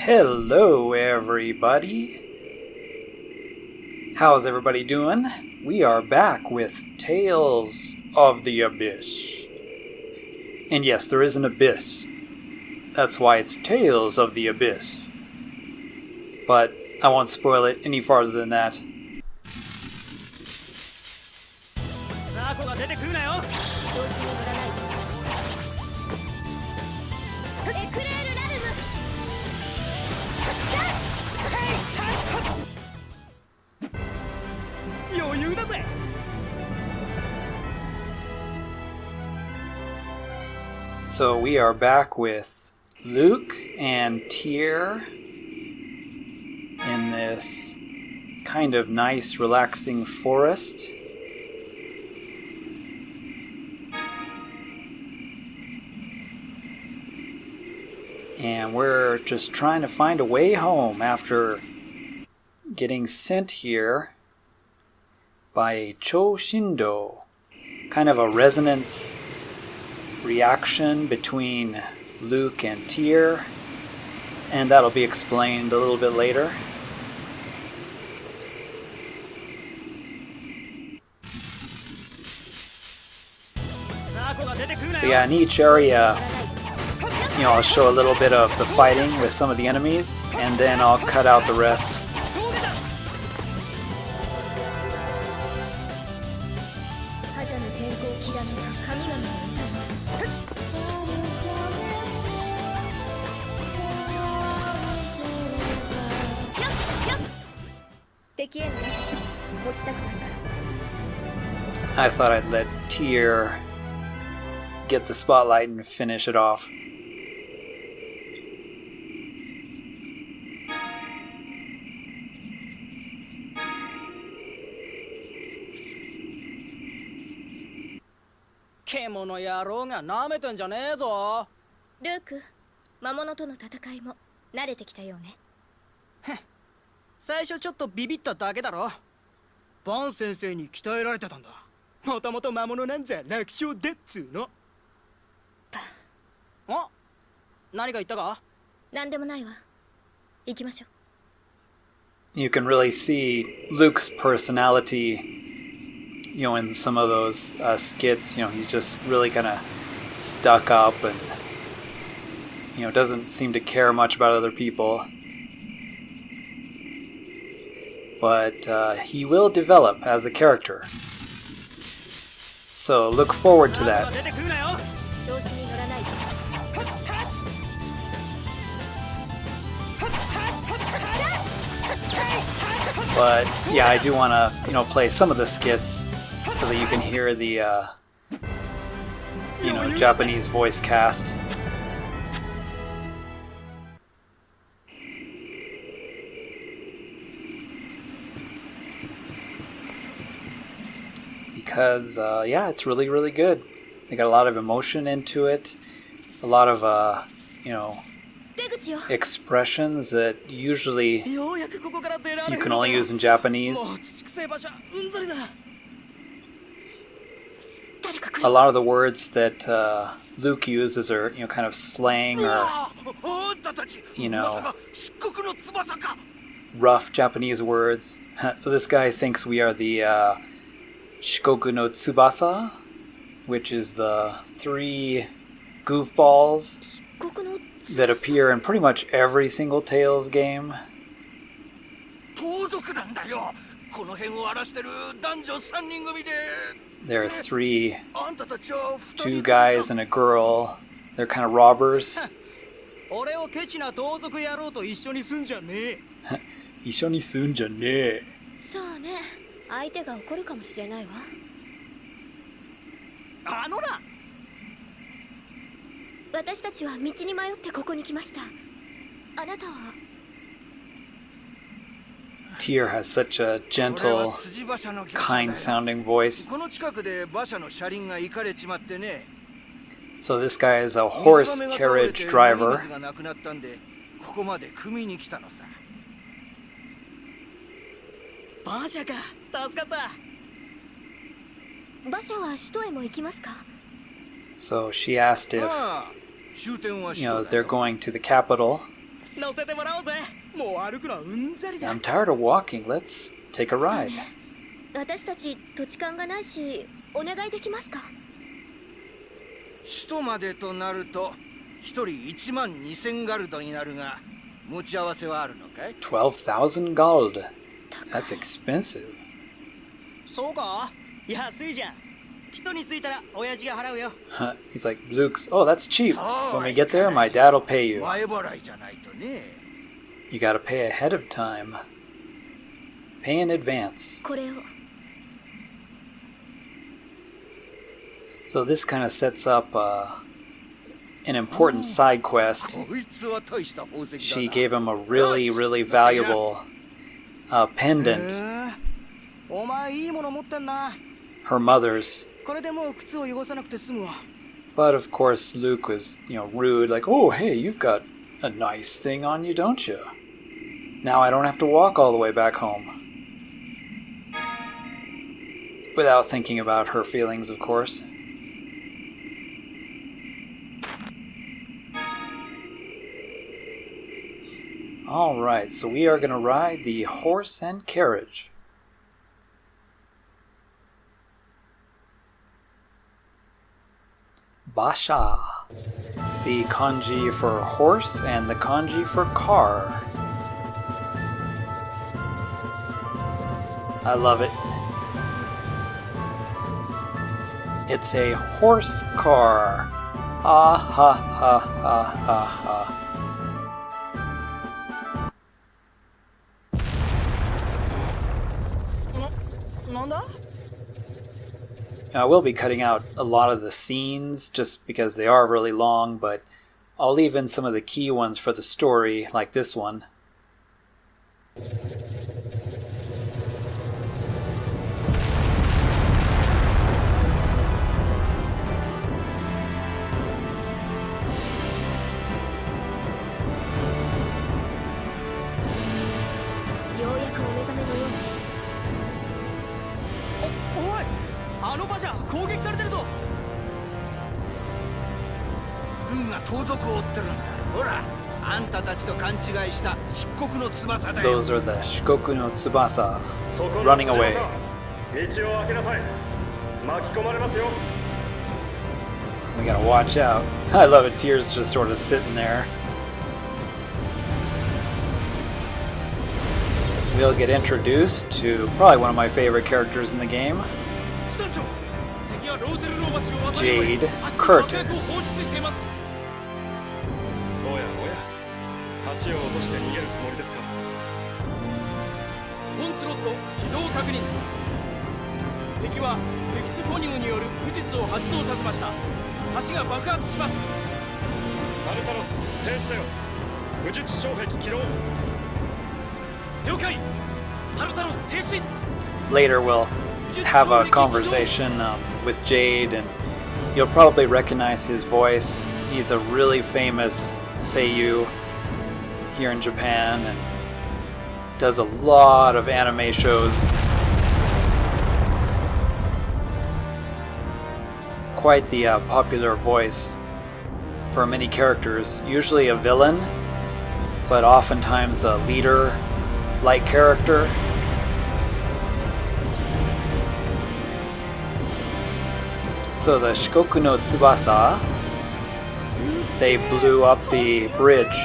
Hello everybody! How's everybody doing? We are back with Tales of the Abyss. And yes, there is an abyss. That's why it's Tales of the Abyss. But I won't spoil it any farther than that. So we are back with Luke and Tyr in this kind of nice, relaxing forest. And we're just trying to find a way home after getting sent here by a Choshindo, kind of a resonance reaction between Luke and Tyr, and that'll be explained a little bit later. But yeah, in each area, I'll show a little bit of the fighting with some of the enemies, and then I'll cut out the rest. I thought I'd let Tyr get the spotlight and finish it off. Luke, 魔物との戦いも慣れてきたようね。最初ちょっとビビっただけだろ。バン先生に鍛えられてたんだ。もともと魔物なんざ楽勝だっつーの。あ、何か言ったか？なんでもないわ。行きましょう。 You can really see Luke's personality, in some of those skits. He's just really kind of stuck up and, doesn't seem to care much about other people. But he will develop as a character. So look forward to that. But yeah, I do want to, play some of the skits so that you can hear the, Japanese voice cast. Because, it's really, really good. They got a lot of emotion into it, a lot of, expressions that usually you can only use in Japanese. A lot of the words that Luke uses are, kind of slang or, rough Japanese words. So this guy thinks we are the Shikoku no Tsubasa, which is the 3 goofballs that appear in pretty much every single Tales game. There are 3, 2 guys and a girl. They're kind of robbers. 一緒にすんじゃねえ。そうね。相手が怒るかもしれないわ。あのな。私たちは道に迷ってここに来ました。あなたは。Tyr has such a gentle, kind-sounding voice. So this guy is a horse carriage driver. 馬車か、助かった。馬車は首都へも行きますか？ So she asked if, they're going to the capital. 乗せてもらおうぜ。もう歩くのはうんざりだ。 I'm tired of walking. Let's take a ride. 私たち土地勘がないし、お願いできますか？首都までとなると一人12000ガルドになるが、持ち合わせはあるのかい？ 12,000 gold. That's expensive. そうか？安いじゃん。首都に着いたら親父が払うよ。 He's like, Luke's, oh, that's cheap. When we get there, my dad will pay you. 前払いじゃないとね。 You gotta pay ahead of time. Pay in advance. これを。So this kind of sets up an important side quest. こいつは大した宝石だな。 She gave him a really, really valuable pendant. お前いいもの持ってんな。 Her mother's. これでもう靴を汚さなくて済むわ。 But of course, Luke was, rude. Like, oh, hey, you've got a nice thing on you, don't you? Now I don't have to walk all the way back home. Without thinking about her feelings, of course. Alright, so we are going to ride the horse and carriage. Basha. The kanji for horse and the kanji for car. I love it. It's a horse car. Ah ha ha ha ha ha. I will be cutting out a lot of the scenes just because they are really long, but I'll leave in some of the key ones for the story, like this one. Those are the Shikoku no Tsubasa running away. We gotta watch out. I love it, Tears just sort of sitting there. We'll get introduced to probably one of my favorite characters in the game, Jade Curtis. Later we'll have a conversation with Jade, and you'll probably recognize his voice. He's a really famous seiyuu here in Japan and does a lot of anime shows. Quite the popular voice for many characters, usually a villain, but oftentimes a leader-like character. So the Shikoku no Tsubasa, they blew up the bridge.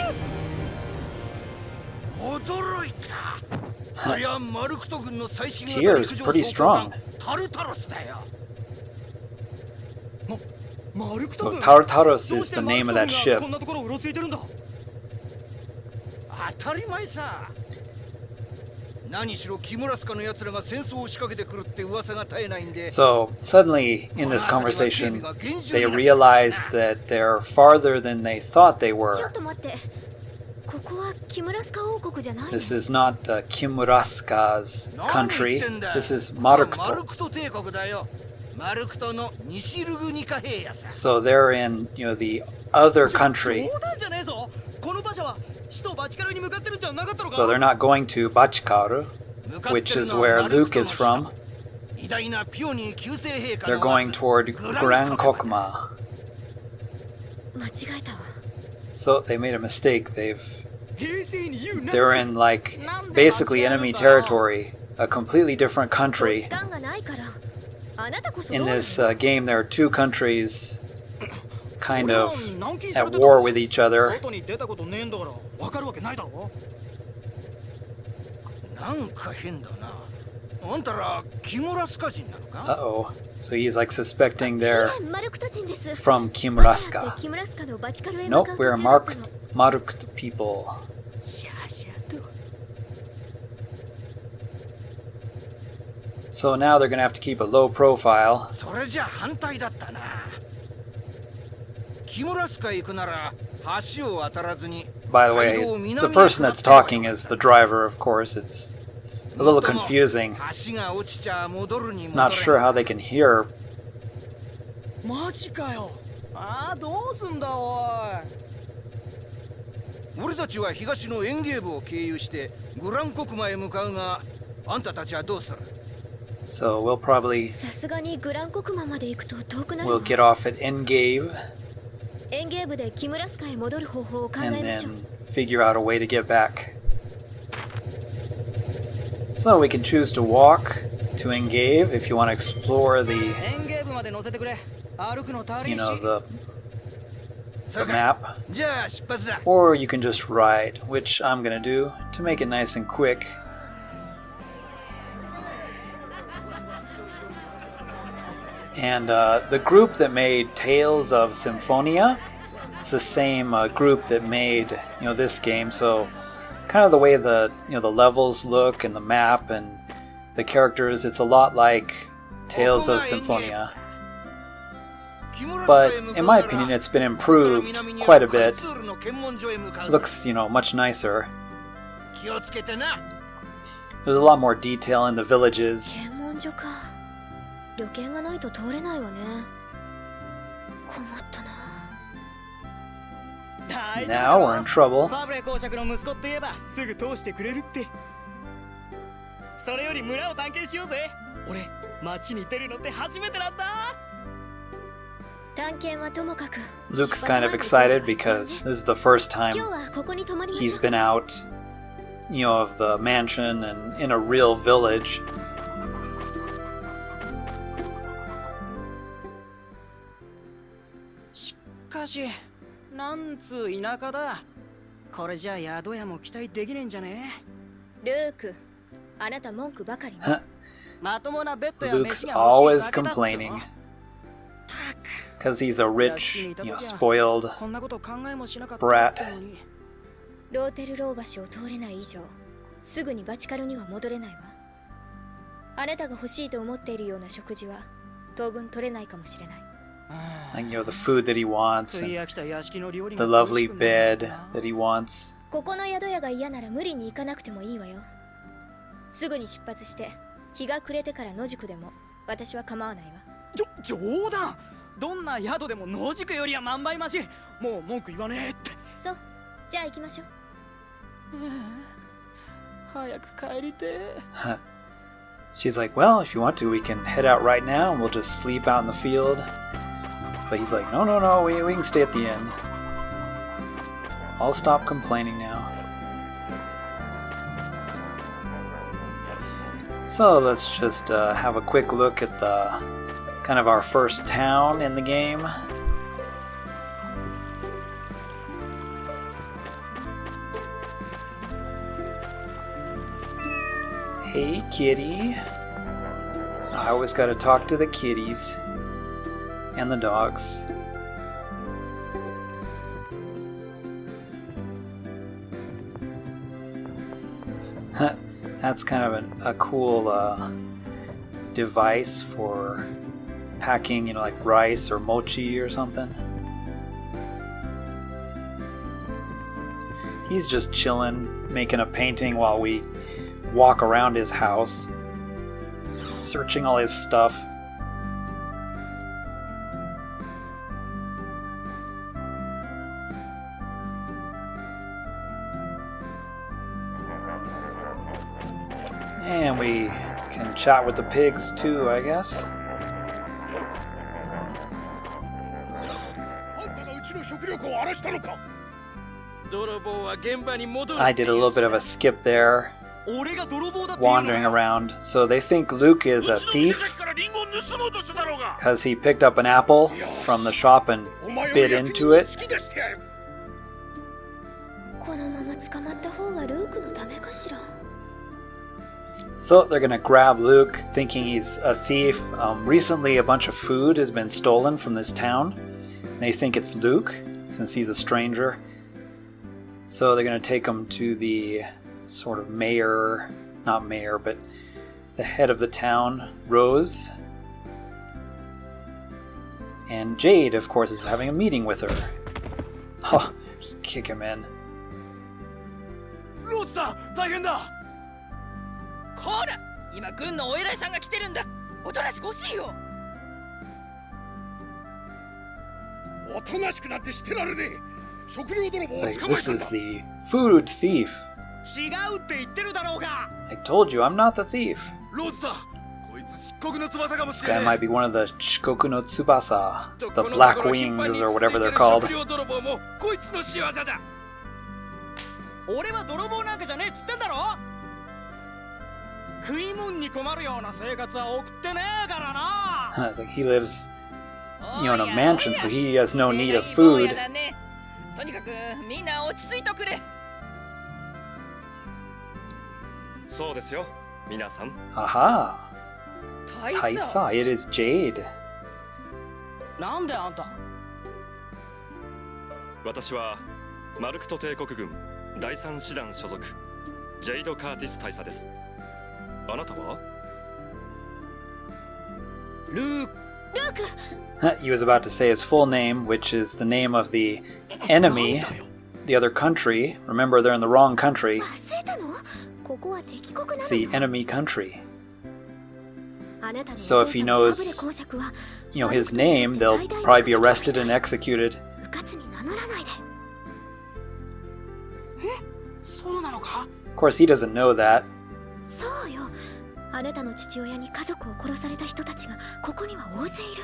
Tears, pretty strong. So Tartarus is the name of that ship. So suddenly in this conversation they realized that they're farther than they thought they were. This is not Kimuraska's country. This is Marukuto. So they're in, the other country. So they're not going to Bachikaru, which is where Luke is from. They're going toward Gran Kokma. So they made a mistake. They've they're in like basically enemy territory, a completely different country. In this game, there are two countries kind of at war with each other. Uh-oh. So he's like suspecting they're from Kimuraska. Nope, we're Maruked people. So now they're going to have to keep a low profile. By the way, the person that's talking is the driver, of course. It's a little confusing. Not sure how they can hear. So we'll probably we'll get off at Engave and then figure out a way to get back. So we can choose to walk to Engave if you want to explore the, you know, the map, or you can just ride, which I'm gonna do to make it nice and quick. And the group that made Tales of Symphonia, it's the same group that made, you know, this game. So kind of the way the, you know, the levels look and the map and the characters, it's a lot like Tales of Symphonia. But in my opinion, it's been improved quite a bit. Looks, you know, much nicer. There's a lot more detail in the villages. Now we're in trouble. Luke's kind of excited because this is the first time he's been out, you know, of the mansion and in a real village. Luke's always complaining because he's a rich, you know, spoiled brat. And, you know, the food that he wants, and the lovely bed that he wants. She's like, well, if you want to, we can head out right now and we'll just sleep out in the field. But he's like, no, we can stay at the inn. I'll stop complaining now. So let's just have a quick look at the kind of our first town in the game. Hey kitty. I always gotta talk to the kitties and the dogs. That's kind of a cool device for packing, you know, like rice or mochi or something. He's just chilling, making a painting while we walk around his house, searching all his stuff. And we can chat with the pigs too, I guess. I did a little bit of a skip there, wandering around. So they think Luke is a thief because he picked up an apple from the shop and bit into it. このまま捕まった方がルークのためかしら。 So they're gonna grab Luke, thinking he's a thief. Recently, a bunch of food has been stolen from this town. They think it's Luke, since he's a stranger. So they're gonna take him to the sort of mayor, not mayor, but the head of the town, Rose. And Jade, of course, is having a meeting with her. Oh, just kick him in. ローズさん、大変だ。こら、今軍のお偉いさんが来てるんだ。おとなしく欲しいよ。おとなしくなってしてられねえ。食料泥棒を捕まえたんだ。 This is the food thief. 違うって言ってるだろうが。 I told you, I'm not the thief. ローズさん、こいつ漆黒の翼かも This しれ guy ない。 might be one of the Shikoku no Tsubasa, the black wings or whatever they're called. 食料泥棒もこいつの仕業だ。俺は泥棒なんかじゃねえっつってんだろ。食い物に困るような生活は送ってねえからな。 It's like he lives, in a mansion, so he has no need of food. とにかくみんな落ち着いとくれ。そうですよ、皆さん。 Aha! Taisa, it is Jade. なんであんた。私はマルクト帝国軍第三師団所属ジェイド・カーティス大佐です。あなたは？ルーク。 He was about to say his full name, which is the name of the enemy, the other country. Remember, they're in the wrong country. 忘れたの？ここは敵国なの。 It's the enemy country. あなたの So if he knows, his name, they'll probably be arrested and executed. うかつに名乗らないで。そうなのか？ Of course, he doesn't know that. そうよ。あなたの父親に家族を殺された人たちがここには大勢いる。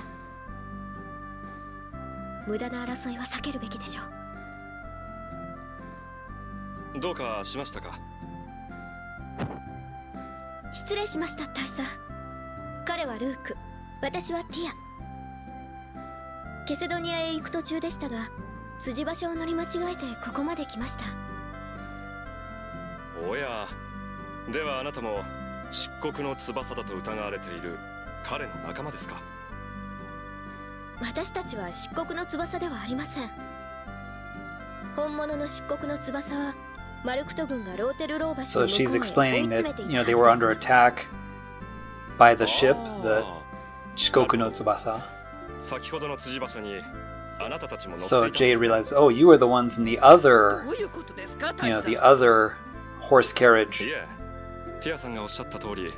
無駄な争いは避けるべきでしょう。どうかしましたか？失礼しました、大佐。彼はルーク、私はティア。ケセドニアへ行く途中でしたが、辻場所を乗り間違えてここまで来ました。おや、ではあなたも漆黒の翼だと疑われている彼の仲間ですか？私たちは漆黒の翼ではありません。本物の漆黒の翼はマルクト軍がローテルロー橋 So の she's 向こうへ追い explaining 詰 that, めていたはず they です were under attack by the ship, the Shikoku no Tsubasa. 先ほどの辻馬車にあなたたちも乗ってい So たんです Jade realized, oh, you were the ones in the other, どういうことですか、 the other horse carriage. いえ、ティアさんがおっしゃった通り、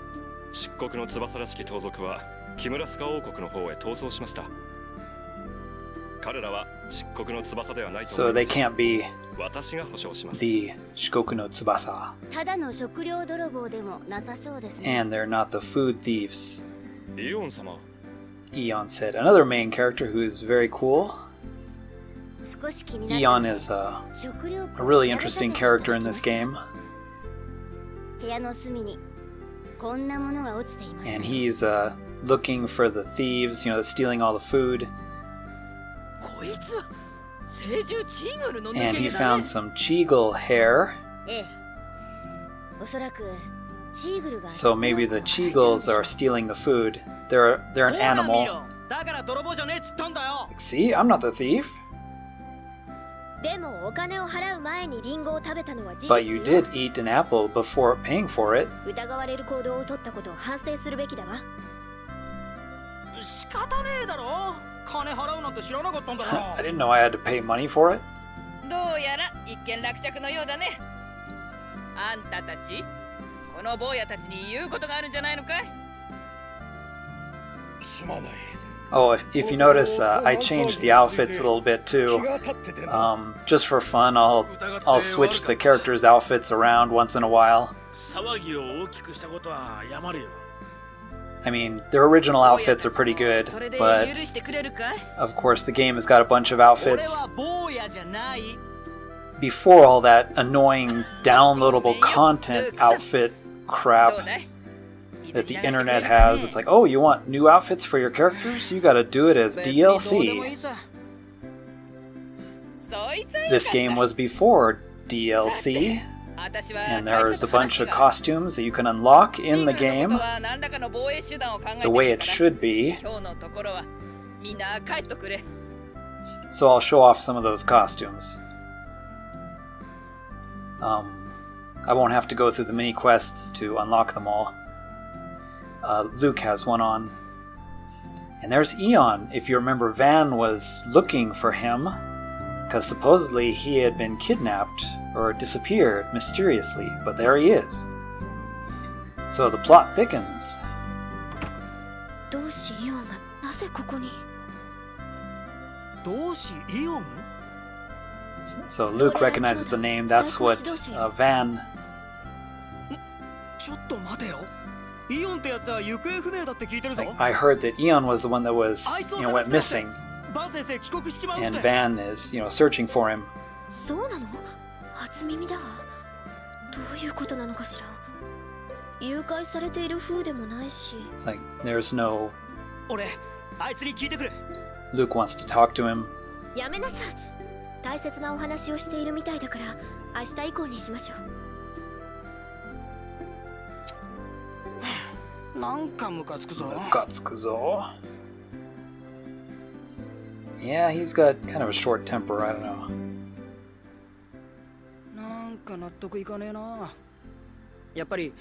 漆黒の翼らしき盗賊はキムラスカ王国の方へ逃走しました。彼らは漆黒の翼ではないと So 思い they ます。 can't be 私が保証します。 the Shikoku no Tsubasa. ただの食料泥棒でもなさそうですね。 And they're not the food thieves, イオン様、 Eon said. Another main character who's very cool. 少し気になった Eon is a 食料庫を really 調べさせて interesting いただ character き in ま this した game. 部屋の隅にこんなものが落ちていました And よ。 he's looking for the thieves, stealing all the food. こいつは聖獣チーグルの抜 And け he 毛だ found ね。 some Cheagle hair. ええ。おそらくチーグルが So maybe the Cheagles are stealing the food. They're an ほら見 animal. ろ。だから泥棒じゃねえっつったんだよ。 See, I'm not the thief. でもお金を払う前にリンゴを食べたのは事 But you 実よ。 did eat an apple before paying for it. 疑われる行動を取ったことを反省するべきだわ。仕方ねえだろ。金払うなんて知らなかったんだか I ら。 didn't know I had to pay money for it. どうやら一件落着のようだね。あんたたち、この坊やたちに言うことがあるんじゃないのかい？すまない。 Oh, if you notice, I changed the outfits a little bit too. Just for fun, I'll switch the characters' outfits around once in a while. 騒ぎを大きくしたことはやまるよ。 I mean, their original outfits are pretty good, それで許 but してくれるかい？ of course the game has got a bunch of 俺は outfits. 坊やじゃない。before all that annoying downloadable content outfit crap that the internet has. It's like, oh, you want new outfits for your characters? You gotta do it as DLC. This game was before DLC, and there's a bunch of costumes that you can unlock in the game the way it should be. So I'll show off some of those costumes. I won't have to go through the mini quests to unlock them all. Luke has one on. And there's Eon. If you remember, Van was looking for him because supposedly he had been kidnapped or disappeared mysteriously, but there he is. So the plot thickens. So Luke recognizes the name. That's what Van. I heard that Eon was the one that was, went missing, and Van is, searching for him. It's like there's no. Luke wants to talk to him. 大切なお話をしているみたいだから明日以降にしましょう。なんかムカつくぞ。ムカつくぞ。Yeah, he's got kind of a short temper, I don't know. なんか納得いかねえな。やっぱり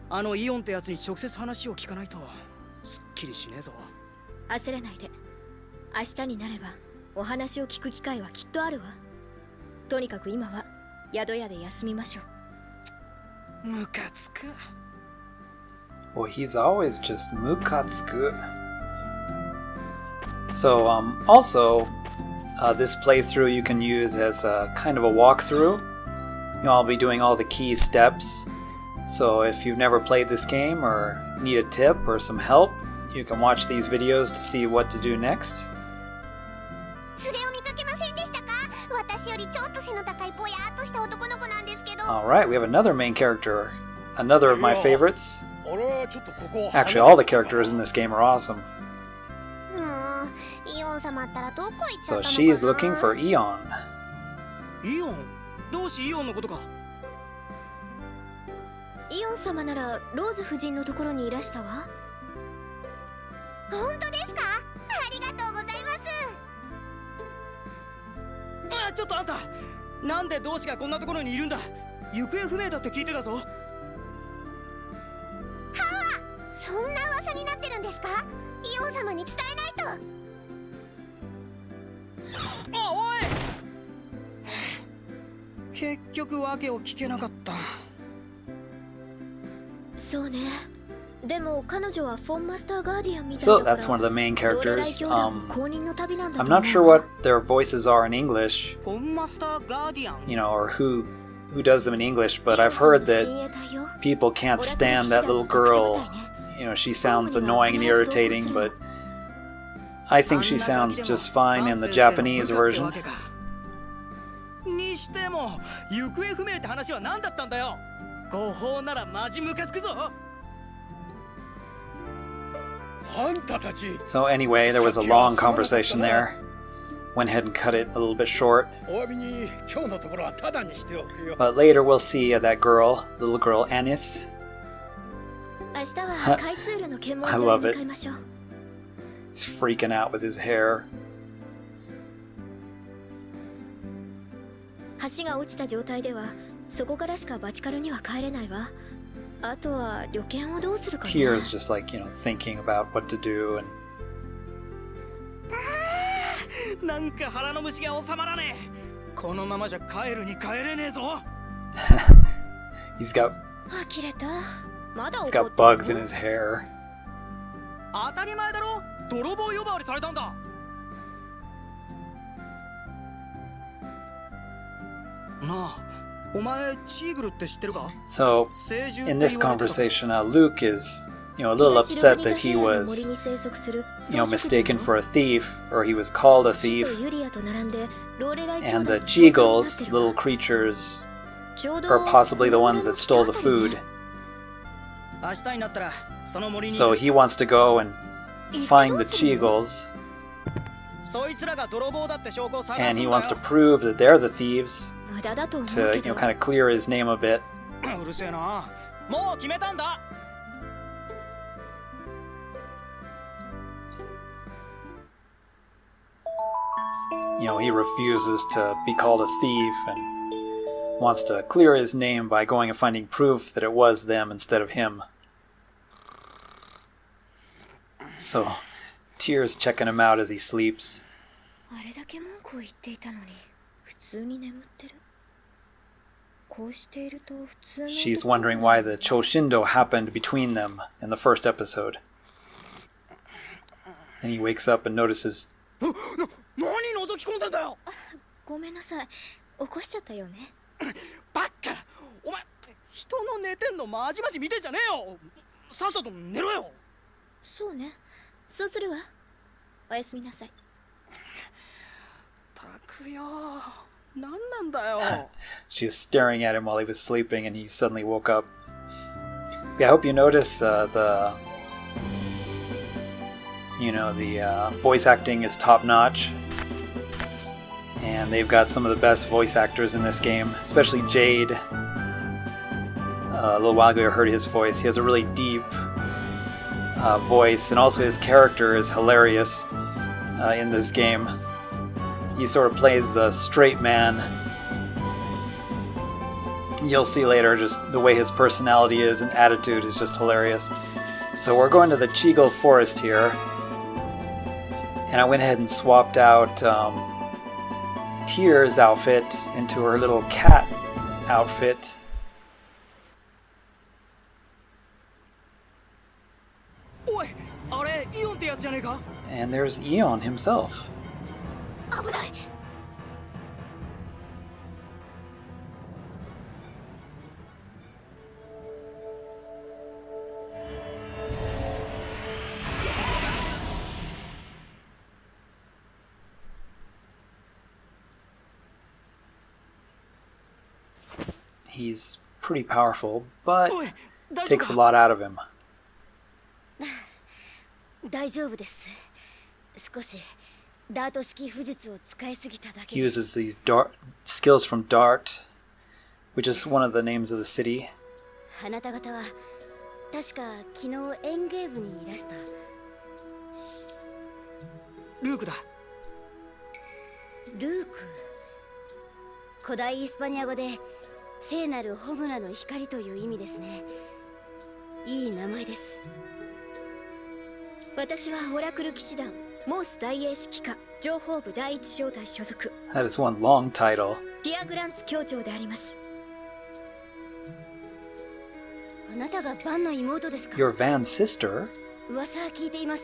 あのイオンってやつに直接話を聞かないとすっきりしねえぞ。焦らないで。明日になればお話を聞く機会はきっとあるわ。とにかく今は宿屋で休みましょう。ムカつく。Well, he's always just mukatsuku. So, also, this playthrough you can use as a kind of a walkthrough. I'll be doing all the key steps. So if you've never played this game or need a tip or some help, you can watch these videos to see what to do next. Alright, we have another main character. Another of my favorites. Actually, all the characters in this game are awesome. So she's looking for Eon. Eon? どうしイオンのことか。イオン様ならローズ夫人のところにいらしたわ。本当ですか？ありがとうございます。あ、ちょっとあんた、なんで同志がこんなところにいるんだ？行方不明だって聞いてたぞ。はあ、そんな噂になってるんですか？イオン様に伝えないと。あ、おい！結局訳を聞けなかった。そうね。でも彼女はフォンマスターガーディアンみたいだから。 So that's one of the main characters. I'm not sure what their voices are in English. Or who does them in English, but I've heard that people can't stand that little girl. She sounds annoying and irritating, but I think she sounds just fine in the Japanese version. にしても行方不明って話は何だったんだよ。誤報ならマジムカつくぞ。So anyway, there was a long conversation there. Went ahead and cut it a little bit short. But later we'll see that girl, the little girl Anis. I love it. He's freaking out with his hair. 橋が落ちた状態ではそこからしかバチカルには帰れないわ。あとは旅券をどうするかね。 Tears just like, thinking about what to do and なんか腹の虫が収まらねえ。このままじゃ帰るに帰れねえぞ。He's got 呆れた。まだ He's got bugs in his hair. 当たり前だろ。泥棒呼ばわりされたんだ。なあ、お前チーグルって知ってるか？ So, in this conversation, Luke is, a little upset that he was, mistaken for a thief, or he was called a thief. And the Cheagles, little creatures, are possibly the ones that stole the food. So he wants to go and find the Cheagles. And he wants to prove that they're the thieves to, kind of clear his name a bit. He refuses to be called a thief and wants to clear his name by going and finding proof that it was them instead of him. So, Tears checking him out as he sleeps. She's wondering why the Choshindo happened between them in the first episode. And he wakes up and notices. 何覗き込んでんだよ。ごめんなさい。起こしちゃったよね。バッカ。お前人の寝てんのまじまじ見てんじゃねえよ。さっさと寝ろよ。そうね。そうするわ。おやすみなさい。たくよ。なんなんだよ。She was staring at him while he was sleeping and he suddenly woke up. Yeah, I hope you notice the voice acting is top-notch. And they've got some of the best voice actors in this game, especially Jade. A little while ago I heard his voice. He has a really deep voice, and also his character is hilarious in this game. He sort of plays the straight man. You'll see later just the way his personality is and attitude is just hilarious. So we're going to the Cheagle Forest here. And I went ahead and swapped out Tears' outfit into her little cat outfit. And there's Eon himself. He's pretty powerful, but takes a lot out of him. 大丈夫です。少しダート式武術を使いすぎただけ。He uses these skills from Dart, which is one of the names of the city. あなた方は確か昨日エンゲーブにいらした。ルークだ。ルーク。古代イスパニア語で聖なるホムラの光という意味ですね。いい名前です。私はオラクル騎士団モース大英指揮下情報部第一小隊所属。That is one long title. ディアグランツ教長であります。あなたがバンの妹ですか？ Your Van's sister? 噂は聞いています。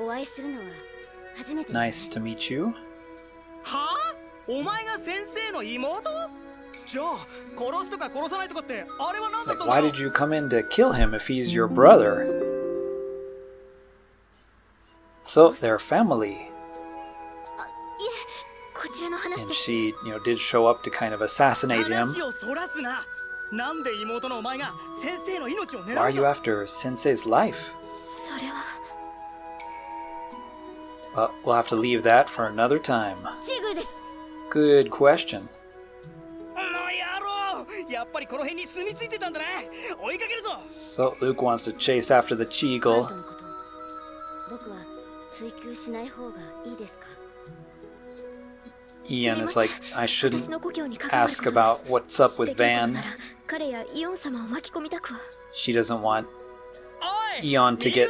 お会いするのは初めてです。Nice to meet you. はあ？お前が先生の妹？じゃあ殺すとか殺さないとかってあれは何だったんだ？ Why did you come in to kill him if he's your brother? So they're family. いえ、こちらの話 And です。 she, did show up to kind of assassinate him. 話をそらすな。なんで妹のお前が先生の命を狙う Why are ん you だ？ after Sensei's life? それは。But we'll have to leave that for another time. チーグルです。 Good question. やっぱりこの辺に住み着いてたんだね。追いかけるぞ。 So Luke wants to chase after the Cheagle. 僕は追求しない方がいいですか？ Ian is like, I shouldn't ask about what's up with Van. 彼やイオン様を巻き込みたくは。 She doesn't want Eon to get,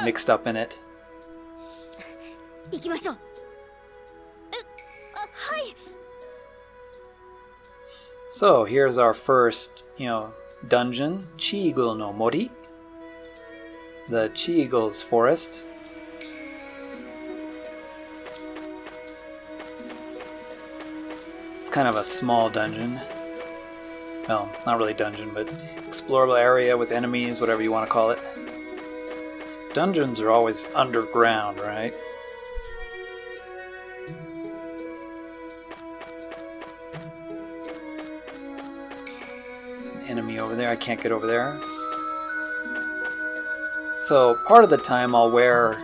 mixed up in it. 行きましょう。はい。 So here's our first, dungeon, Cheagle no Mori. The Cheagle's Forest. It's kind of a small dungeon. well, not really dungeon, but explorable area with enemies, whatever you want to call it. Dungeons are always underground, right? There's an enemy over there. I can't get over there. So part of the time I'll wear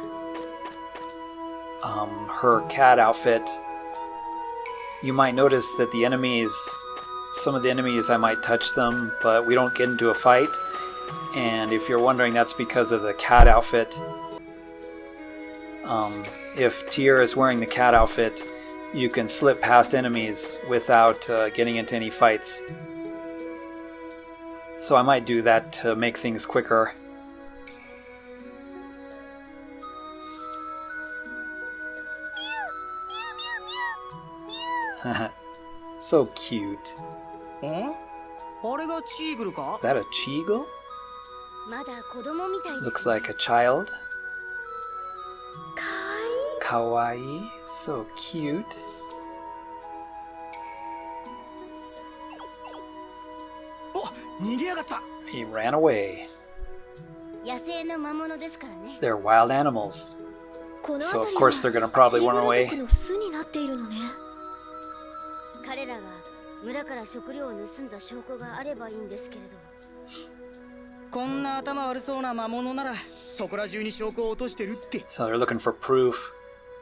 her cat outfit. You might notice that the enemies, some of the enemies, I might touch them, but we don't get into a fight. And if you're wondering, that's because of the cat outfit. If Tyr is wearing the cat outfit, you can slip past enemies without getting into any fights. So I might do that to make things quicker. So cute. Is that a Cheagle? Looks like a child. Kawaii. So cute. He ran away. They're wild animals. So of course they're gonna probably run away. 彼らが村から食料を盗んだ証拠があればいいんですけれど。こんな頭悪そうな魔物ならそこら中に証拠を落としてるって。 So they're looking for proof.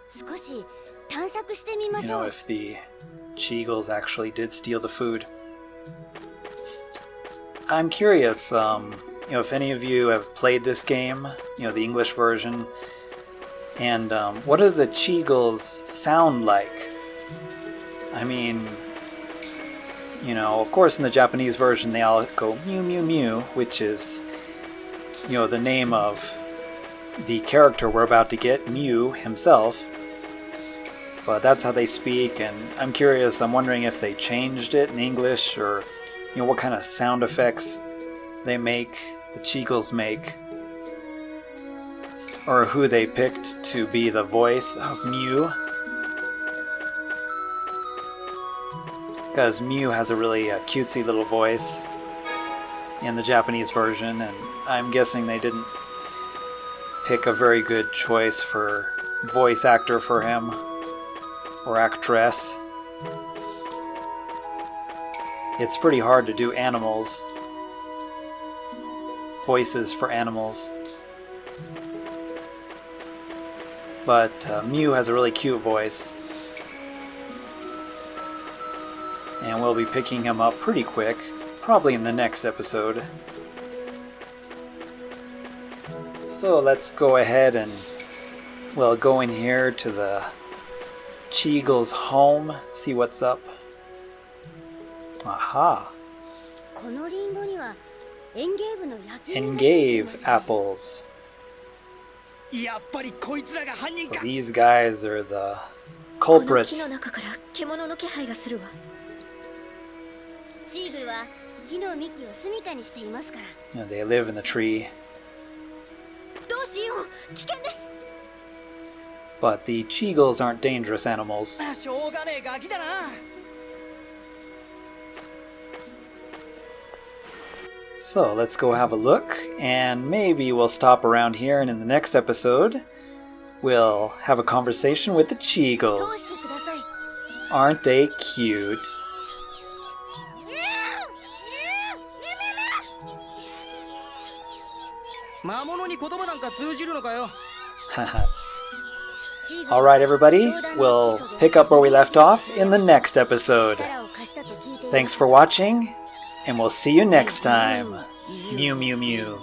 少し探索してみま You しょ know, う。 if the Cheagles actually did steal the food. I'm curious, you know, if any of you have played this game, you know, the English version, and what do the Cheagles sound like? I mean, you know, of course in the Japanese version they all go mew mew mew, which is, you know, the name of the character we're about to get, Mew himself. But that's how they speak, and I'm curious, I'm wondering if they changed it in English, or, you know, what kind of sound effects they make, the Cheagles make, or who they picked to be the voice of Mew. Because Mew has a really cutesy little voice in the Japanese version, and I'm guessing they didn't pick a very good choice for voice actor for him, or actress. It's pretty hard to do animals, voices for animals. But Mew has a really cute voice. And we'll be picking him up pretty quick, probably in the next episode. So let's go ahead and, well, go in here to the Cheagle's home, see what's up. Aha! このリンゴにはエンゲーブの焼き印がついています。 Engave apples. やっぱりこいつらが犯人 So か。 these guys are the この木の culprits. 中から獣の気配がするわ。チーグルは木の幹を住処にしていますから。 You know, they live in the tree. どうしよう、危険です。 But the Cheagles aren't dangerous animals. しょうがねえガキだな。 So let's go have a look, and maybe we'll stop around here, and in the next episode, we'll have a conversation with the 通 Cheagles. してください。 Aren't they cute? 魔物に言葉なんか通じるのかよ。 Alright, everybody, we'll pick up where we left off in the next episode. 力を貸したと聞いています。 Thanks for watching, and we'll see you next time. Mew, mew, mew.